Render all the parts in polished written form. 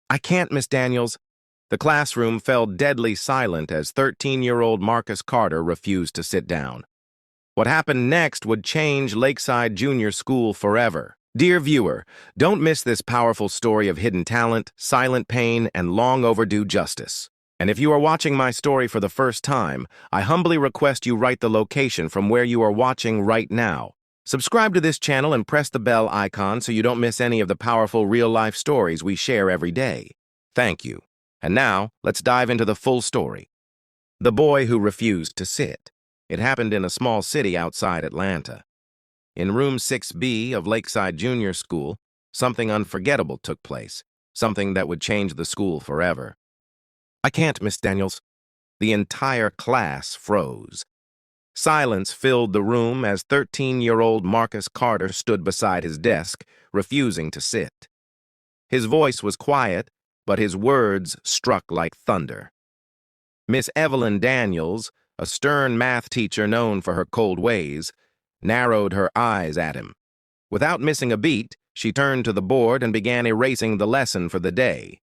I can't, Miss Daniels. The classroom fell deadly silent as 13-year-old Marcus Carter refused to sit down. What happened next would change Lakeside Junior School forever. Dear viewer, don't miss this powerful story of hidden talent, silent pain, and long-overdue justice. And if you are watching my story for the first time, I humbly request you write the location from where you are watching right now. Subscribe to this channel and press the bell icon so you don't miss any of the powerful real-life stories we share every day. Thank you. And now, let's dive into the full story. The boy who refused to sit. It happened in a small city outside Atlanta. In room 6B of Lakeside Junior School, something unforgettable took place, something that would change the school forever. I can't, Miss Daniels. The entire class froze. Silence filled the room as 13-year-old Marcus Carter stood beside his desk, refusing to sit. His voice was quiet, but his words struck like thunder. Miss Evelyn Daniels, a stern math teacher known for her cold ways, narrowed her eyes at him. Without missing a beat, she turned to the board and began erasing the lesson for the day.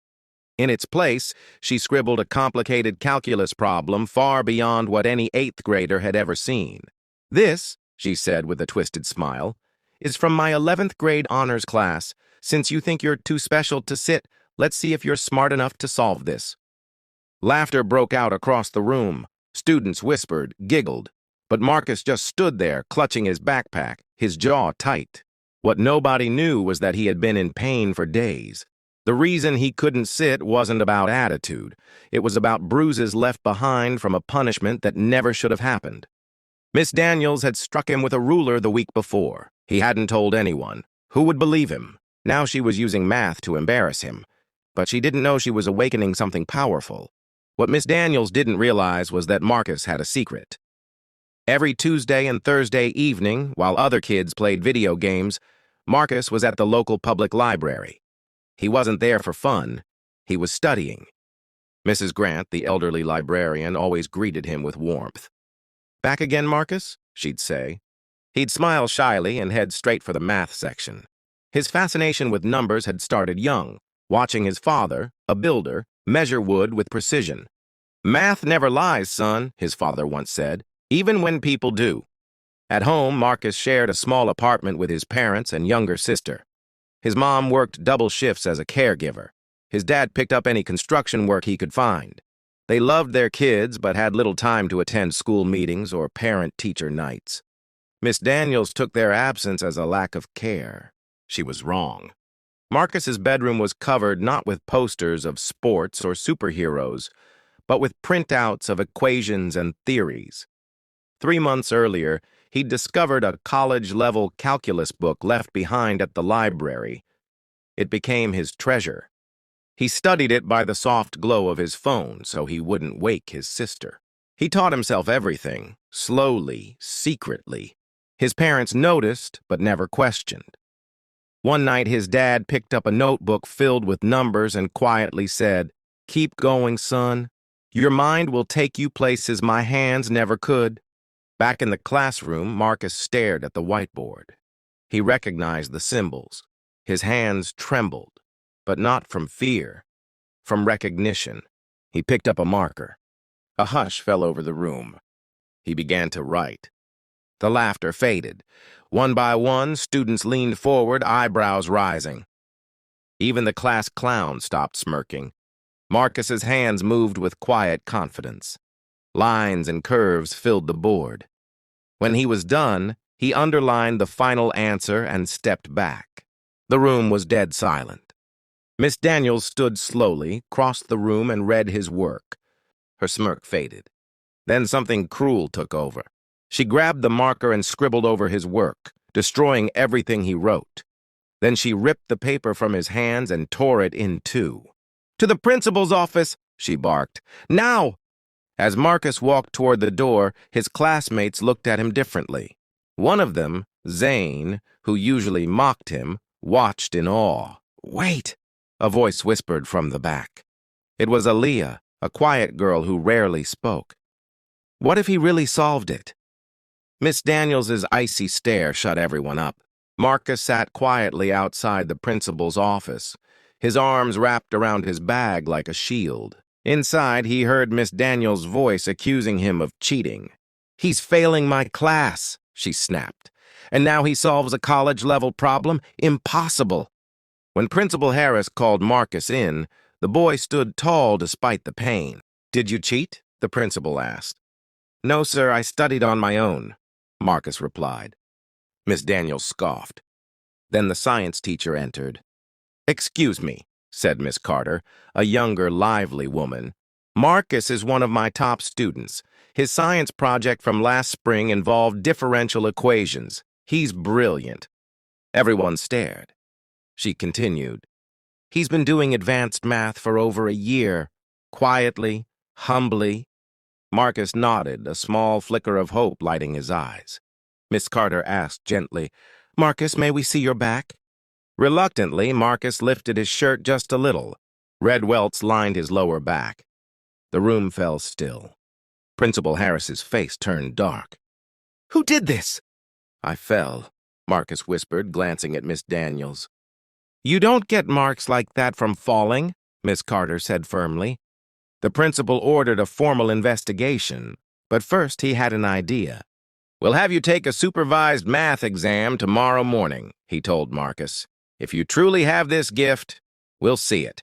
In its place, she scribbled a complicated calculus problem far beyond what any 8th grader had ever seen. This, she said with a twisted smile, is from my 11th grade honors class. Since you think you're too special to sit, let's see if you're smart enough to solve this. Laughter broke out across the room. Students whispered, giggled. But Marcus just stood there, clutching his backpack, his jaw tight. What nobody knew was that he had been in pain for days. The reason he couldn't sit wasn't about attitude. It was about bruises left behind from a punishment that never should have happened. Miss Daniels had struck him with a ruler the week before. He hadn't told anyone. Who would believe him? Now she was using math to embarrass him. But she didn't know she was awakening something powerful. What Miss Daniels didn't realize was that Marcus had a secret. Every Tuesday and Thursday evening, while other kids played video games, Marcus was at the local public library. He wasn't there for fun. He was studying. Mrs. Grant, the elderly librarian, always greeted him with warmth. "Back again, Marcus?" she'd say. He'd smile shyly and head straight for the math section. His fascination with numbers had started young, watching his father, a builder, measure wood with precision. "Math never lies, son," his father once said, "even when people do." At home, Marcus shared a small apartment with his parents and younger sister. His mom worked double shifts as a caregiver. His dad picked up any construction work he could find. They loved their kids but had little time to attend school meetings or parent-teacher nights. Miss Daniels took their absence as a lack of care. She was wrong. Marcus's bedroom was covered not with posters of sports or superheroes, but with printouts of equations and theories. 3 months earlier, he'd discovered a college-level calculus book left behind at the library. It became his treasure. He studied it by the soft glow of his phone so he wouldn't wake his sister. He taught himself everything, slowly, secretly. His parents noticed, but never questioned. One night, his dad picked up a notebook filled with numbers and quietly said, "Keep going, son. Your mind will take you places my hands never could." Back in the classroom, Marcus stared at the whiteboard. He recognized the symbols. His hands trembled, but not from fear, from recognition. He picked up a marker. A hush fell over the room. He began to write. The laughter faded. One by one, students leaned forward, eyebrows rising. Even the class clown stopped smirking. Marcus's hands moved with quiet confidence. Lines and curves filled the board. When he was done, he underlined the final answer and stepped back. The room was dead silent. Miss Daniels stood slowly, crossed the room, and read his work. Her smirk faded. Then something cruel took over. She grabbed the marker and scribbled over his work, destroying everything he wrote. Then she ripped the paper from his hands and tore it in two. "To the principal's office!" she barked. "Now!" As Marcus walked toward the door, his classmates looked at him differently. One of them, Zane, who usually mocked him, watched in awe. "Wait!" a voice whispered from the back. It was Aaliyah, a quiet girl who rarely spoke. What if he really solved it? Miss Daniels's icy stare shut everyone up. Marcus sat quietly outside the principal's office. his arms wrapped around his bag like a shield. Inside, he heard Miss Daniels' voice accusing him of cheating. "He's failing my class," she snapped. "And now he solves a college-level problem? Impossible." When Principal Harris called Marcus in, the boy stood tall despite the pain. "Did you cheat?" the principal asked. "No, sir, I studied on my own," Marcus replied. Miss Daniels scoffed. Then the science teacher entered. "Excuse me," said Miss Carter, a younger, lively woman. "Marcus is one of my top students. His science project from last spring involved differential equations. He's brilliant." Everyone stared. She continued. "He's been doing advanced math for over a year, quietly, humbly." Marcus nodded, a small flicker of hope lighting his eyes. Miss Carter asked gently, "Marcus, may we see your back?" Reluctantly, Marcus lifted his shirt just a little. Red welts lined his lower back. The room fell still. Principal Harris's face turned dark. "Who did this?" "I fell," Marcus whispered, glancing at Miss Daniels. "You don't get marks like that from falling," Miss Carter said firmly. The principal ordered a formal investigation, but first he had an idea. "We'll have you take a supervised math exam tomorrow morning," he told Marcus. "If you truly have this gift, we'll see it."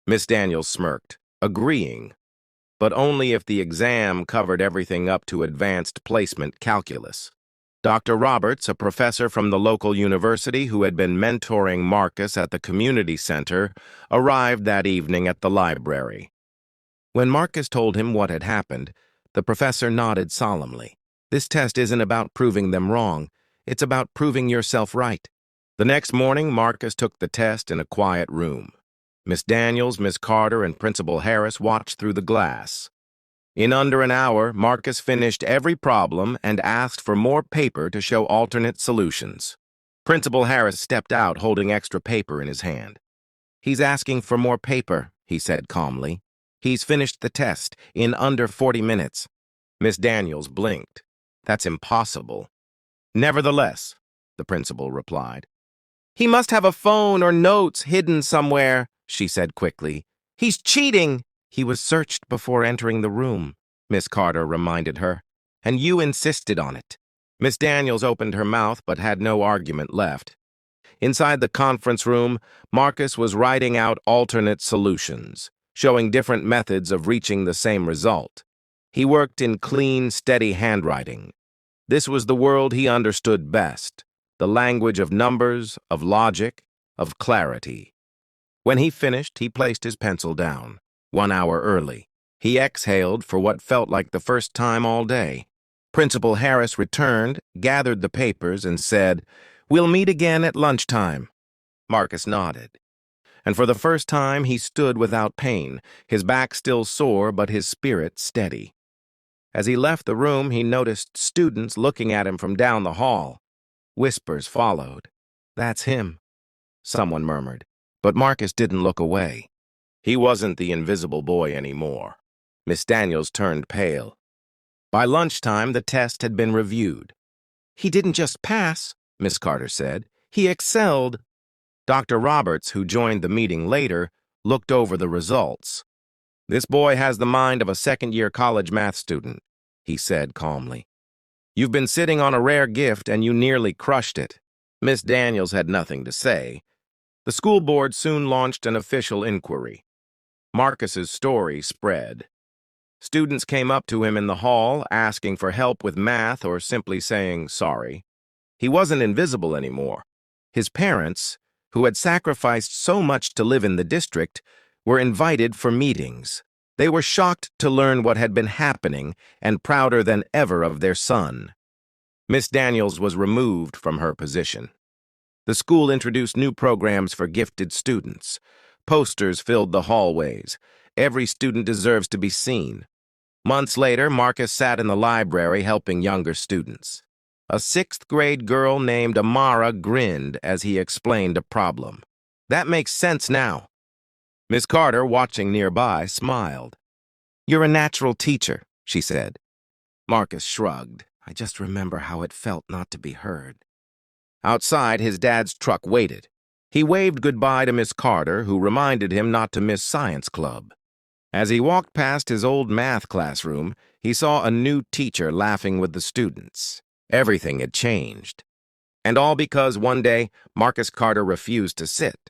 Miss Daniels smirked, agreeing, but only if the exam covered everything up to advanced placement calculus. Dr. Roberts, a professor from the local university who had been mentoring Marcus at the community center, arrived that evening at the library. When Marcus told him what had happened, the professor nodded solemnly. "This test isn't about proving them wrong. It's about proving yourself right." The next morning, Marcus took the test in a quiet room. Miss Daniels, Miss Carter, and Principal Harris watched through the glass. In under an hour, Marcus finished every problem and asked for more paper to show alternate solutions. Principal Harris stepped out holding extra paper in his hand. "He's asking for more paper," he said calmly. "He's finished the test in under 40 minutes. Miss Daniels blinked. "That's impossible." "Nevertheless," the principal replied. "He must have a phone or notes hidden somewhere," she said quickly. "He's cheating." "He was searched before entering the room," Miss Carter reminded her, "and you insisted on it." Miss Daniels opened her mouth but had no argument left. Inside the conference room, Marcus was writing out alternate solutions, showing different methods of reaching the same result. He worked in clean, steady handwriting. This was the world he understood best, the language of numbers, of logic, of clarity. When he finished, he placed his pencil down, 1 hour early. He exhaled for what felt like the first time all day. Principal Harris returned, gathered the papers, and said, "We'll meet again at lunchtime." Marcus nodded. And for the first time, he stood without pain, his back still sore but his spirit steady. As he left the room, he noticed students looking at him from down the hall. Whispers followed. "That's him," someone murmured. But Marcus didn't look away. He wasn't the invisible boy anymore. Miss Daniels turned pale. By lunchtime, the test had been reviewed. "He didn't just pass," Miss Carter said. "He excelled." Dr. Roberts, who joined the meeting later, looked over the results. "This boy has the mind of a second-year college math student," he said calmly. "You've been sitting on a rare gift and you nearly crushed it." Miss Daniels had nothing to say. The school board soon launched an official inquiry. Marcus's story spread. Students came up to him in the hall, asking for help with math or simply saying sorry. He wasn't invisible anymore. His parents, who had sacrificed so much to live in the district, were invited for meetings. They were shocked to learn what had been happening and prouder than ever of their son. Miss Daniels was removed from her position. The school introduced new programs for gifted students. Posters filled the hallways. Every student deserves to be seen. Months later, Marcus sat in the library helping younger students. A sixth-grade girl named Amara grinned as he explained a problem. "That makes sense now." Miss Carter, watching nearby, smiled. "You're a natural teacher," she said. Marcus shrugged. "I just remember how it felt not to be heard." Outside, his dad's truck waited. He waved goodbye to Miss Carter, who reminded him not to miss science club. As he walked past his old math classroom, he saw a new teacher laughing with the students. Everything had changed. And all because one day Marcus Carter refused to sit.